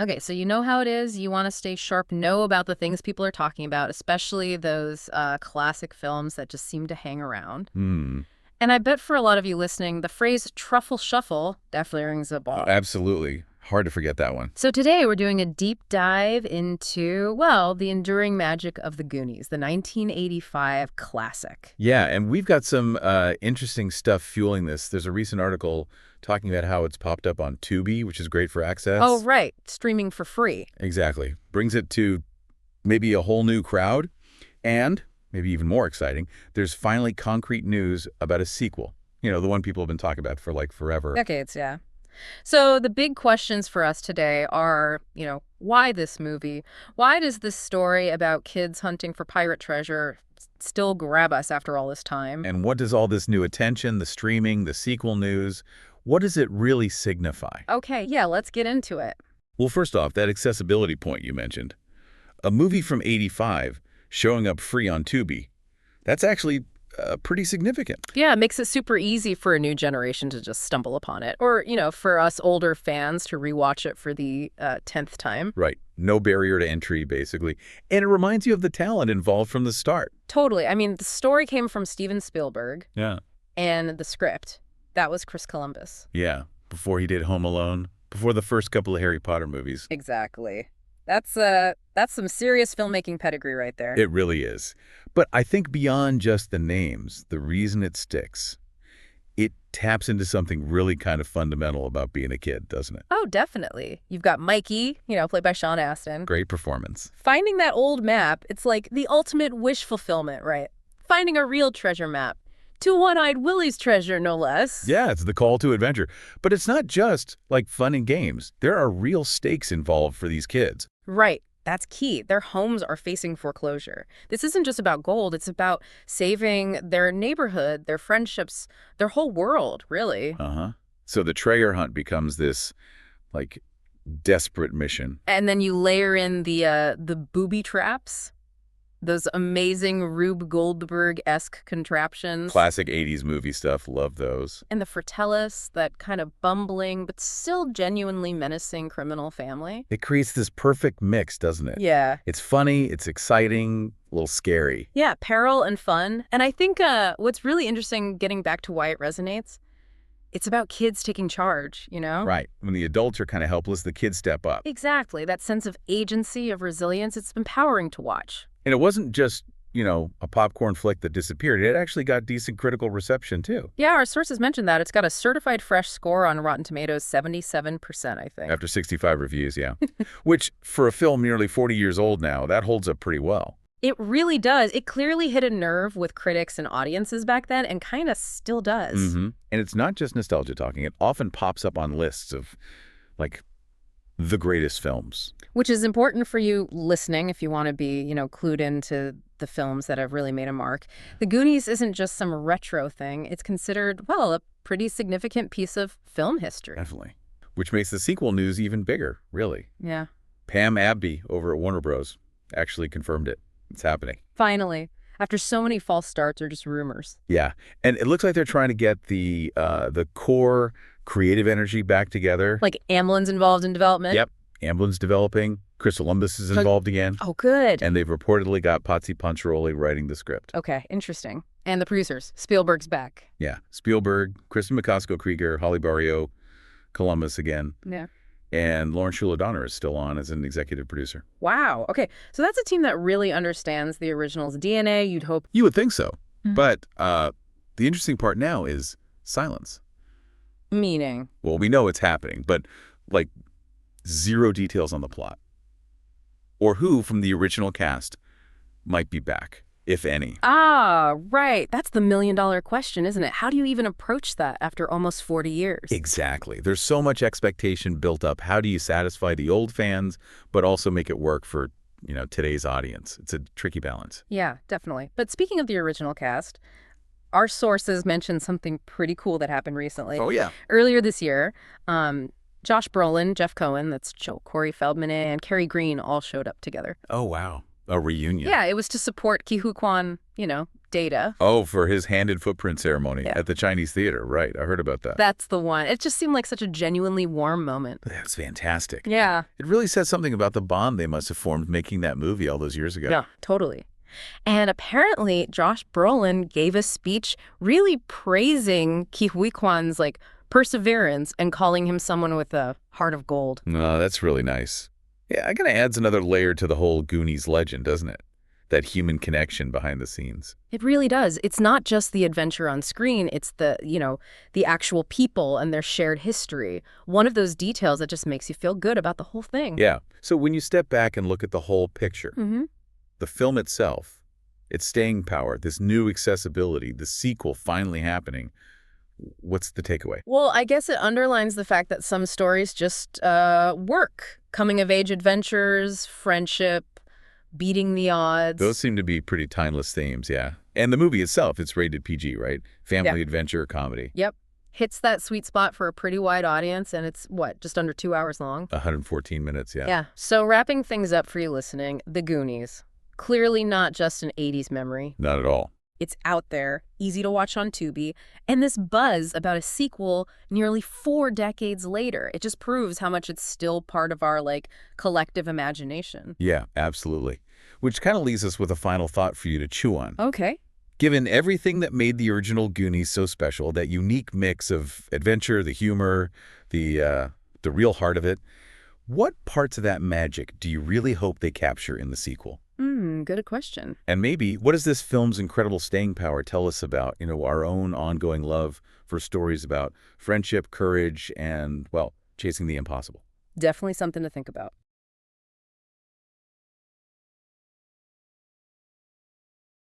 Okay, so you know how it is. You want to stay sharp, know about the things people are talking about, especially those classic films that just seem to hang around. Hmm. And I bet for a lot of you listening, the phrase truffle shuffle definitely rings a Oh, bell. absolutely. Hard to forget that one. So today we're doing a deep dive into, well, the enduring magic of the Goonies, the 1985 classic. Yeah, and we've got some interesting stuff fueling this. There's a recent article talking about how it's popped up on Tubi, which is great for Oh, access. right, streaming for free. Exactly. Brings it to maybe a whole new crowd. And, maybe even more exciting, there's finally concrete news about a sequel. You know, the one people have been talking about for like forever. Decades, yeah. So the big questions for us today are, why this movie? Why does this story about kids hunting for pirate treasure still grab us after all this time? And what does all this new attention, the streaming, the sequel news, what does it really signify? Okay, yeah, let's get into it. Well, first off, that accessibility point you mentioned. A movie from '85 showing up free on Tubi, that's actually pretty significant. Yeah, it makes it super easy for a new generation to just stumble upon it. Or, for us older fans to rewatch it for the 10th time. Right. No barrier to entry, basically. And it reminds you of the talent involved from the start. Totally. I mean, the story came from Steven Spielberg, Yeah. and the script, that was Chris Columbus. Yeah. Before he did Home Alone, before the first couple of Harry Potter movies. Exactly. That's some serious filmmaking pedigree right there. It really is. But I think beyond just the names, the reason it sticks, it taps into something really kind of fundamental about being a kid, doesn't it? Oh, definitely. You've got Mikey, played by Sean Astin. Great performance. Finding that old map, it's like the ultimate wish fulfillment, right? Finding a real treasure map. To One-Eyed Willie's treasure, no less. Yeah, it's the call to adventure. But it's not just like fun and games. There are real stakes involved for these kids. Right. That's key. Their homes are facing foreclosure. This isn't just about gold. It's about saving their neighborhood, their friendships, their whole world, really. Uh-huh. So the treasure hunt becomes this, like, desperate mission. And then you layer in the booby traps, those amazing Rube Goldberg-esque contraptions. Classic 80s movie stuff. Love those. And the Fratellis, that kind of bumbling but still genuinely menacing criminal family. It creates this perfect mix, doesn't it? Yeah. It's funny, it's exciting, a little scary. Yeah, peril and fun. And I think what's really interesting, getting back to why it resonates, it's about kids taking charge, Right. When the adults are kind of helpless, the kids step up. Exactly. That sense of agency, of resilience, it's empowering to watch. And it wasn't just, a popcorn flick that disappeared. It actually got decent critical reception, too. Yeah, our sources mentioned that. It's got a certified fresh score on Rotten Tomatoes, 77%, I think. After 65 reviews, yeah. Which, for a film nearly 40 years old now, that holds up pretty well. It really does. It clearly hit a nerve with critics and audiences back then, and kind of still does. Mm-hmm. And it's not just nostalgia talking. It often pops up on lists of, like, the greatest films. Which is important for you listening if you want to be, clued into the films that have really made a mark. The Goonies isn't just some retro thing. It's considered, well, a pretty significant piece of film history. Definitely. Which makes the sequel news even bigger, really. Yeah. Pam Abdy over at Warner Bros. Actually confirmed it. It's happening. Finally. After so many false starts or just rumors. Yeah. And it looks like they're trying to get the core creative energy back together. Like Amlin's involved in development? Yep. Amblin's developing. Chris Columbus is involved again. Oh, good. And they've reportedly got Patsy Panciaroli writing the script. Okay, interesting. And the producers. Spielberg's back. Yeah. Spielberg, Kristen McCaskill-Krieger, Holly Barrio, Columbus again. Yeah. And Lauren Shuler Donner is still on as an executive producer. Wow. Okay. So that's a team that really understands the original's DNA, you'd hope. You would think so. Mhm. But the interesting part now is silence. Meaning? Well, we know it's happening, but like zero details on the plot. Or who from the original cast might be back, if any. Ah, right. That's the million-dollar question, isn't it? How do you even approach that after almost 40 years? Exactly. There's so much expectation built up. How do you satisfy the old fans, but also make it work for, today's audience? It's a tricky balance. Yeah, definitely. But speaking of the original cast, our sources mentioned something pretty cool that happened recently. Oh, yeah. Earlier this year, Josh Brolin, Jeff Cohen, that's Corey Feldman, and Kerry Green all showed up together. Oh, wow. A reunion. Yeah, it was to support Ke Huy Quan, data. Oh, for his hand and footprint ceremony Yeah. at the Chinese theater. Right. I heard about that. That's the one. It just seemed like such a genuinely warm moment. That's fantastic. Yeah. It really says something about the bond they must have formed making that movie all those years ago. Yeah, totally. And apparently, Josh Brolin gave a speech really praising Ke Huy Quan's, perseverance and calling him someone with a heart of gold. Oh, that's really nice. Yeah, it kind of adds another layer to the whole Goonies legend, doesn't it? That human connection behind the scenes. It really does. It's not just the adventure on screen. It's the actual people and their shared history. One of those details that just makes you feel good about the whole thing. Yeah. So when you step back and look at the whole picture, the film itself, its staying power, this new accessibility, the sequel finally happening, what's the takeaway? Well, I guess it underlines the fact that some stories just work. Coming-of-age adventures, friendship, beating the odds. Those seem to be pretty timeless themes, yeah. And the movie itself, it's rated PG, right? Family adventure comedy. Yep. Hits that sweet spot for a pretty wide audience, and it's, just under 2 hours long? 114 minutes, yeah. Yeah. So wrapping things up for you listening, The Goonies. Clearly not just an 80s memory. Not at all. It's out there, easy to watch on Tubi, and this buzz about a sequel nearly 4 decades later. It just proves how much it's still part of our, collective imagination. Yeah, absolutely. Which kind of leaves us with a final thought for you to chew on. Okay. Given everything that made the original Goonies so special, that unique mix of adventure, the humor, the real heart of it, what parts of that magic do you really hope they capture in the sequel? Good question. And maybe, what does this film's incredible staying power tell us about, our own ongoing love for stories about friendship, courage, and, chasing the impossible? Definitely something to think about.